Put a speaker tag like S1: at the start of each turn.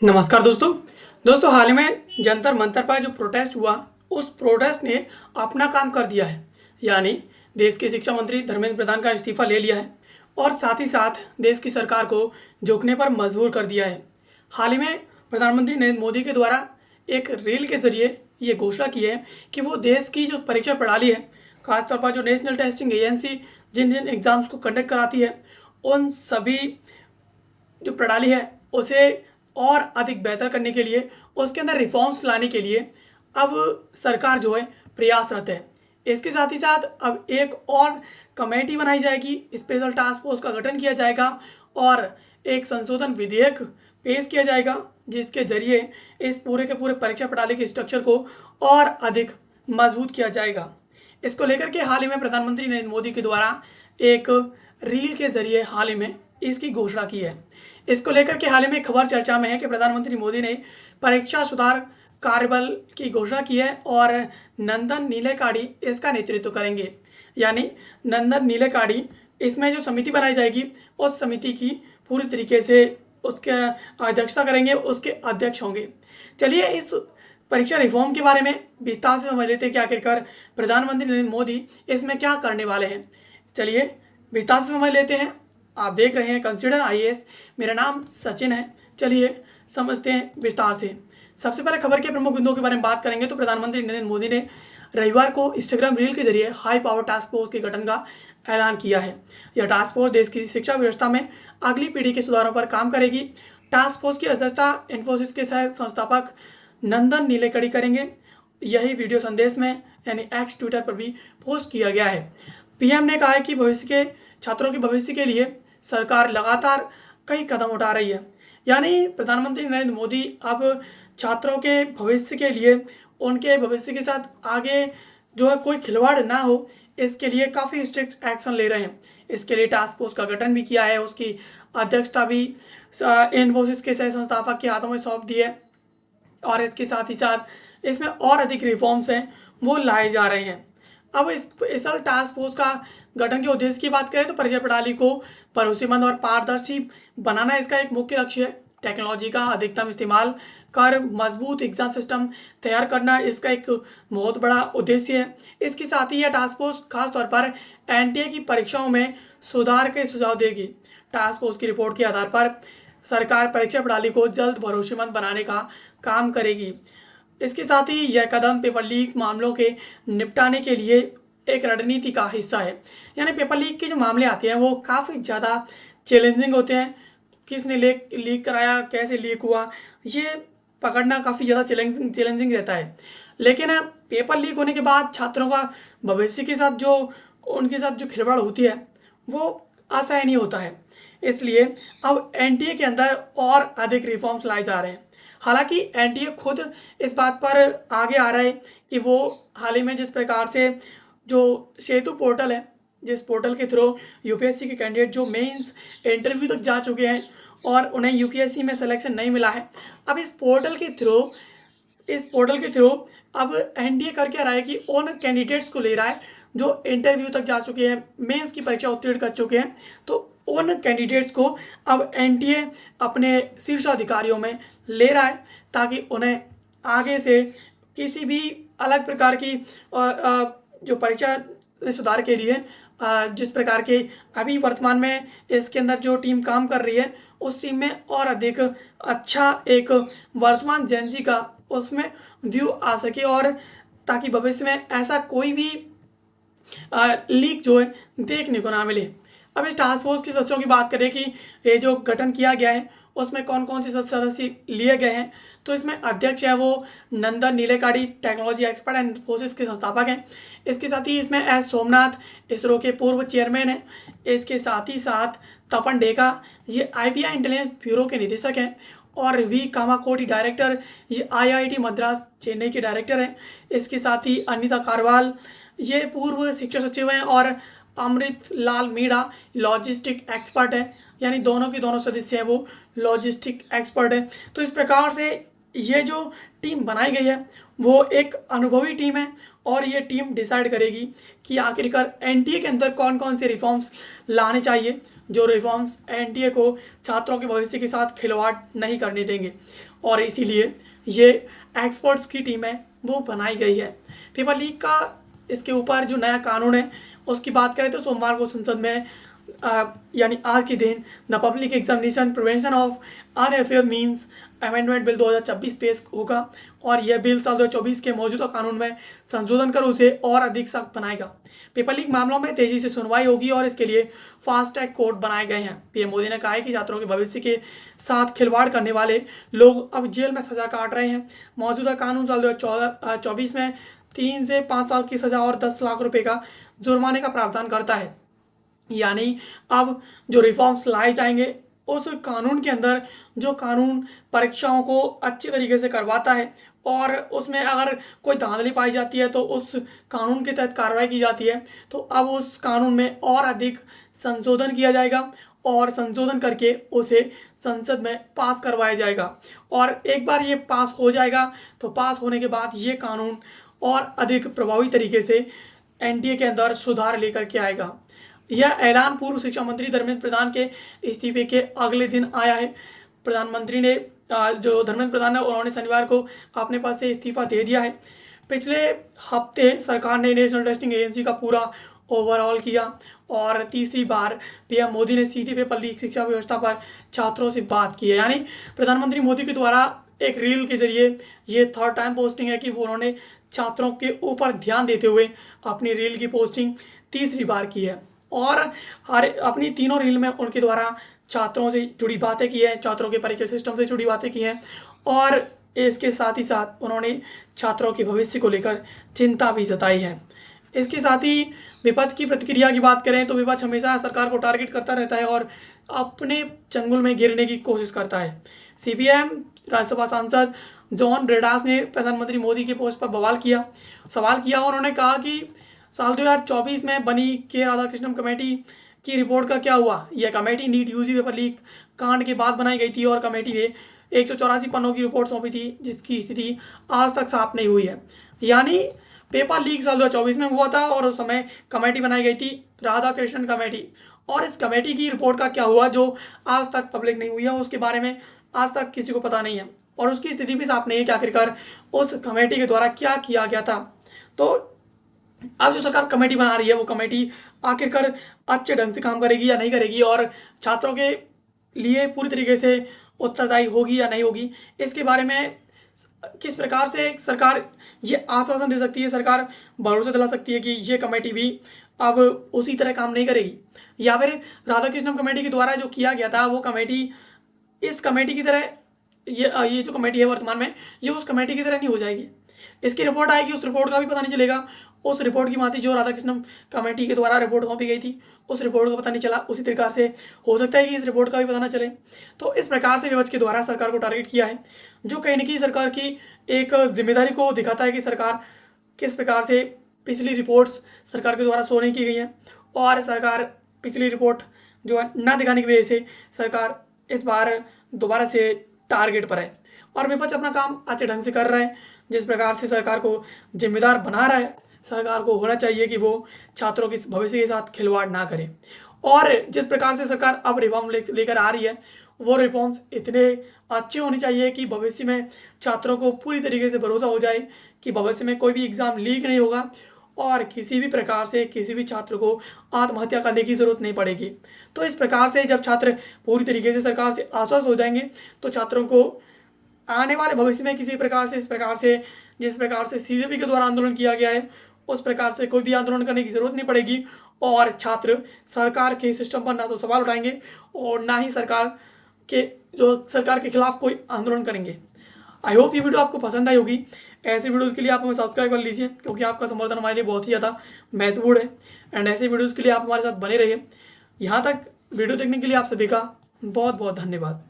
S1: नमस्कार दोस्तों। दोस्तों हाल ही में जंतर मंतर पर जो प्रोटेस्ट हुआ, उस प्रोटेस्ट ने अपना काम कर दिया है। यानी देश के शिक्षा मंत्री धर्मेंद्र प्रधान का इस्तीफा ले लिया है और साथ ही साथ देश की सरकार को झुकने पर मजबूर कर दिया है। हाल ही में प्रधानमंत्री नरेंद्र मोदी के द्वारा एक रील के जरिए ये घोषणा की है कि वो देश की जो परीक्षा प्रणाली है, खासतौर पर जो नेशनल टेस्टिंग एजेंसी जिन जिन एग्ज़ाम्स को कंडक्ट कराती है, उन सभी जो प्रणाली है उसे और अधिक बेहतर करने के लिए, उसके अंदर रिफॉर्म्स लाने के लिए अब सरकार जो है प्रयासरत है। इसके साथ ही साथ अब एक और कमेटी बनाई जाएगी, स्पेशल टास्क फोर्स का गठन किया जाएगा और एक संशोधन विधेयक पेश किया जाएगा, जिसके जरिए इस पूरे के पूरे परीक्षा प्रणाली के स्ट्रक्चर को और अधिक मजबूत किया जाएगा। इसको लेकर के हाल ही में प्रधानमंत्री नरेंद्र मोदी के द्वारा एक रील के जरिए हाल ही में इसकी घोषणा की है। इसको लेकर के हाल ही में खबर चर्चा में है कि प्रधानमंत्री मोदी ने परीक्षा सुधार कार्यबल की घोषणा की है और नंदन नीलेकाणी इसका नेतृत्व करेंगे। यानी नंदन नीलेकाणी, इसमें जो समिति बनाई जाएगी उस समिति की पूरी तरीके से उसके अध्यक्षता करेंगे, उसके अध्यक्ष होंगे। चलिए इस परीक्षा रिफॉर्म के बारे में विस्तार से समझ लेते हैं कि आखिरकार प्रधानमंत्री नरेंद्र मोदी इसमें क्या करने वाले हैं। चलिए विस्तार से समझ लेते हैं। आप देख रहे हैं कंसिडर आईएएस, मेरा नाम सचिन है। चलिए समझते हैं विस्तार से। सबसे पहले खबर के प्रमुख बिंदुओं के बारे में बात करेंगे तो प्रधानमंत्री नरेंद्र मोदी ने रविवार को इंस्टाग्राम रील के जरिए हाई पावर टास्क फोर्स के गठन का ऐलान किया है। यह टास्क फोर्स देश की शिक्षा व्यवस्था में अगली पीढ़ी के सुधारों पर काम करेगी। टास्क फोर्स की अध्यक्षता इन्फोसिस के सह संस्थापक नंदन नीलेकणी करेंगे। यही वीडियो संदेश में यानी एक्स ट्विटर पर भी पोस्ट किया गया है। पीएम ने कहा है कि भविष्य के छात्रों के भविष्य के लिए सरकार लगातार कई कदम उठा रही है। यानी प्रधानमंत्री नरेंद्र मोदी अब छात्रों के भविष्य के लिए, उनके भविष्य के साथ आगे जो है कोई खिलवाड़ ना हो, इसके लिए काफ़ी स्ट्रिक्ट एक्शन ले रहे हैं। इसके लिए टास्क फोर्स का गठन भी किया है, उसकी अध्यक्षता भी इन्फोसिस के सह संस्थापक के हाथों में सौंप दी है और इसके साथ ही साथ इसमें और अधिक रिफॉर्म्स हैं वो लाए जा रहे हैं। अब इस स्पेशल टास्क फोर्स का गठन के उद्देश्य की बात करें तो परीक्षा प्रणाली को भरोसेमंद और पारदर्शी बनाना इसका एक मुख्य लक्ष्य है। टेक्नोलॉजी का अधिकतम इस्तेमाल कर मजबूत एग्जाम सिस्टम तैयार करना इसका एक बहुत बड़ा उद्देश्य है। इसके साथ ही यह टास्क फोर्स खासतौर पर एनटीए की परीक्षाओं में सुधार के सुझाव देगी। टास्क फोर्स की रिपोर्ट के आधार पर सरकार परीक्षा प्रणाली को जल्द भरोसेमंद बनाने का काम करेगी। इसके साथ ही यह कदम पेपर लीक मामलों के निपटाने के लिए एक रणनीति का हिस्सा है। यानी पेपर लीक के जो मामले आते हैं वो काफ़ी ज़्यादा चैलेंजिंग होते हैं। किसने लीक कराया, कैसे लीक हुआ, ये पकड़ना काफ़ी ज़्यादा चैलेंजिंग रहता है। लेकिन पेपर लीक होने के बाद छात्रों का भविष्य के साथ जो उनके साथ जो खिलवाड़ होती है वो असहनीय होता है। इसलिए अब एनटीए के अंदर और अधिक रिफॉर्म्स लाए जा रहे हैं। हालांकि एनटीए खुद इस बात पर आगे आ रहा है कि वो हाल ही में जिस प्रकार से जो सेतु पोर्टल है, जिस पोर्टल के थ्रू यूपीएससी के कैंडिडेट जो मेंस इंटरव्यू तक जा चुके हैं और उन्हें यूपीएससी में सिलेक्शन नहीं मिला है, अब इस पोर्टल के थ्रू अब एनडीए कर क्या रहा है कि उन कैंडिडेट्स को ले रहा है जो इंटरव्यू तक जा चुके हैं, मेंस की परीक्षा उत्तीर्ण कर चुके हैं। तो उन कैंडिडेट्स को अब एनटीए अपने शीर्ष अधिकारियों में ले रहा है ताकि उन्हें आगे से किसी भी अलग प्रकार की जो परीक्षा में सुधार के लिए जिस प्रकार के अभी वर्तमान में इसके अंदर जो टीम काम कर रही है उस टीम में और अधिक अच्छा एक वर्तमान जेनजी का उसमें व्यू आ सके और ताकि भविष्य में ऐसा कोई भी लीक जो है देखने को ना मिले। अब इस टास्क फोर्स के सदस्यों की बात करें कि ये जो गठन किया गया है उसमें कौन कौन से सदस्य लिए गए हैं, तो इसमें अध्यक्ष है वो नंदन नीलेकाणी, टेक्नोलॉजी एक्सपर्ट एंड इन्फोसिस के संस्थापक हैं। इसके साथ ही इसमें एस सोमनाथ, इसरो के पूर्व चेयरमैन हैं। इसके साथ ही साथ तपन डेका, ये आईबीआई इंटेलिजेंस ब्यूरो के निदेशक हैं और वी कामाकोटी डायरेक्टर, ये आईआईटी मद्रास चेन्नई के डायरेक्टर हैं। इसके साथ ही अनिता कारवाल, ये पूर्व शिक्षा सचिव हैं और अमृत लाल मीणा लॉजिस्टिक एक्सपर्ट है। यानी दोनों के दोनों सदस्य हैं वो लॉजिस्टिक एक्सपर्ट है। तो इस प्रकार से ये जो टीम बनाई गई है वो एक अनुभवी टीम है और ये टीम डिसाइड करेगी कि आखिरकार एनटीए के अंदर कौन कौन से रिफॉर्म्स लाने चाहिए, जो रिफॉर्म्स एनटीए को छात्रों के भविष्य के साथ खिलवाड़ नहीं करने देंगे। और इसीलिए ये एक्सपर्ट्स की टीम है वो बनाई गई है। पेपर लीक का इसके ऊपर जो नया कानून है उसकी बात करें तो सोमवार को संसद में यानी आज के दिन the public examination prevention of unfair means amendment bill 2026 पेश होगा और यह बिल साल 2024 के मौजूदा कानून में संशोधन कर उसे और अधिक सख्त बनाएगा। पेपर लीक मामलों में तेजी से सुनवाई होगी और इसके लिए फास्ट ट्रैक कोर्ट बनाए गए हैं। पीएम मोदी ने कहा है कि छात्रों के भविष्य के साथ खिलवाड़ करने वाले लोग अब जेल में सजा काट रहे हैं। मौजूदा कानून साल 2024 में 3 से 5 साल की सजा और 10 लाख रुपए का जुर्माने का प्रावधान करता है। यानी अब जो रिफॉर्म्स लाए जाएंगे उस कानून के अंदर, जो कानून परीक्षाओं को अच्छे तरीके से करवाता है और उसमें अगर कोई धांधली पाई जाती है तो उस कानून के तहत कार्रवाई की जाती है, तो अब उस कानून में और अधिक संशोधन किया जाएगा और संशोधन करके उसे संसद में पास करवाया जाएगा। और एक बार ये पास हो जाएगा तो पास होने के बाद ये कानून और अधिक प्रभावी तरीके से एनटीए के अंदर सुधार लेकर के आएगा। यह ऐलान पूर्व शिक्षा मंत्री धर्मेंद्र प्रधान के इस्तीफे के अगले दिन आया है। प्रधानमंत्री ने जो धर्मेंद्र प्रधान है उन्होंने शनिवार को अपने पद से इस्तीफा दे दिया है। पिछले हफ्ते सरकार ने नेशनल टेस्टिंग एजेंसी का पूरा ओवरऑल किया और तीसरी बार पीएम मोदी ने सीधे पेपर लीक शिक्षा व्यवस्था पर छात्रों से बात की है। यानी प्रधानमंत्री मोदी के द्वारा एक रील के जरिए ये थर्ड टाइम पोस्टिंग है कि वो उन्होंने छात्रों के ऊपर ध्यान देते हुए अपनी रील की पोस्टिंग तीसरी बार की है और हर अपनी तीनों रील में उनके द्वारा छात्रों से जुड़ी बातें की है, छात्रों के परीक्षा सिस्टम से जुड़ी बातें की हैं और इसके साथ ही साथ उन्होंने छात्रों के भविष्य को लेकर चिंता भी जताई है। इसके साथ ही विपक्ष की प्रतिक्रिया की बात करें तो विपक्ष हमेशा सरकार को टारगेट करता रहता है और अपने चंगुल में गिरने की कोशिश करता है। सीपीएम राज्यसभा सांसद जॉन ब्रेडास ने प्रधानमंत्री मोदी के पोस्ट पर सवाल किया और उन्होंने कहा कि साल 2024 में बनी के राधाकृष्णन कमेटी की रिपोर्ट का क्या हुआ। यह committee NEET UG paper leak कांड के बाद बनाई गई थी और कमेटी ने 184 पन्नों की रिपोर्ट सौंपी थी जिसकी स्थिति आज तक साफ नहीं हुई है। यानी पेपर लीक साल 2024 में हुआ था और उस समय कमेटी बनाई गई थी राधाकृष्णन कमेटी, और इस कमेटी की रिपोर्ट का क्या हुआ जो आज तक पब्लिक नहीं हुई है, उसके बारे में आज तक किसी को पता नहीं है और उसकी स्थिति भी साफ नहीं है कि आखिरकार उस कमेटी के द्वारा क्या किया गया था। तो अब जो सरकार कमेटी बना रही है वो कमेटी आखिरकार अच्छे ढंग से काम करेगी या नहीं करेगी और छात्रों के लिए पूरी तरीके से उत्तरदायी होगी या नहीं होगी, इसके बारे में किस प्रकार से सरकार ये आश्वासन दे सकती है, सरकार भरोसा दिला सकती है कि ये कमेटी भी अब उसी तरह काम नहीं करेगी, या फिर राधाकृष्णन कमेटी के द्वारा जो किया गया था वो कमेटी इस कमेटी की तरह ये जो कमेटी है वर्तमान में ये उस कमेटी की तरह नहीं हो जाएगी। इसकी रिपोर्ट आएगी, उस रिपोर्ट का भी पता नहीं चलेगा, उस रिपोर्ट की माती जो राधाकृष्णन कमेटी के द्वारा रिपोर्ट सौंपी गई थी उस रिपोर्ट का पता नहीं चला, उसी प्रकार से हो सकता है कि इस रिपोर्ट का भी पता ना चले। तो इस प्रकार से विपक्ष के द्वारा सरकार को टारगेट किया है, जो कहीं न कहीं सरकार की एक जिम्मेदारी को दिखाता है कि सरकार किस प्रकार से पिछली रिपोर्ट्स सरकार के द्वारा शो नहीं की गई हैं और सरकार पिछली रिपोर्ट जो है ना दिखाने की वजह से सरकार इस बार दोबारा से टारगेट पर है और विपक्ष अपना काम अच्छे ढंग से कर रहा है। जिस प्रकार से सरकार को जिम्मेदार बना रहा है, सरकार को होना चाहिए कि वो छात्रों के भविष्य के साथ खिलवाड़ ना करे और जिस प्रकार से सरकार अब रिफॉर्म लेकर आ रही है वो रिफॉर्म्स इतने अच्छे होने चाहिए कि भविष्य में छात्रों को पूरी तरीके से भरोसा हो जाए कि भविष्य में कोई भी एग्ज़ाम लीक नहीं होगा और किसी भी प्रकार से किसी भी छात्र को आत्महत्या करने की ज़रूरत नहीं पड़ेगी। तो इस प्रकार से जब छात्र पूरी तरीके से सरकार से आश्वस्त हो जाएंगे तो छात्रों को आने वाले भविष्य में किसी प्रकार से जिस प्रकार से सीजेपी के द्वारा आंदोलन किया गया है उस प्रकार से कोई भी आंदोलन करने की ज़रूरत नहीं पड़ेगी और छात्र सरकार के सिस्टम पर ना तो सवाल उठाएंगे और ना ही सरकार के खिलाफ कोई आंदोलन करेंगे। आई होप ये वीडियो आपको पसंद आई होगी। ऐसे वीडियोज़ के लिए आप हमें सब्सक्राइब कर लीजिए क्योंकि आपका समर्थन हमारे लिए बहुत ही ज़्यादा महत्वपूर्ण है एंड ऐसे वीडियोज़ के लिए आप हमारे साथ बने रहिए। यहाँ तक वीडियो देखने के लिए आप सभी का बहुत बहुत धन्यवाद।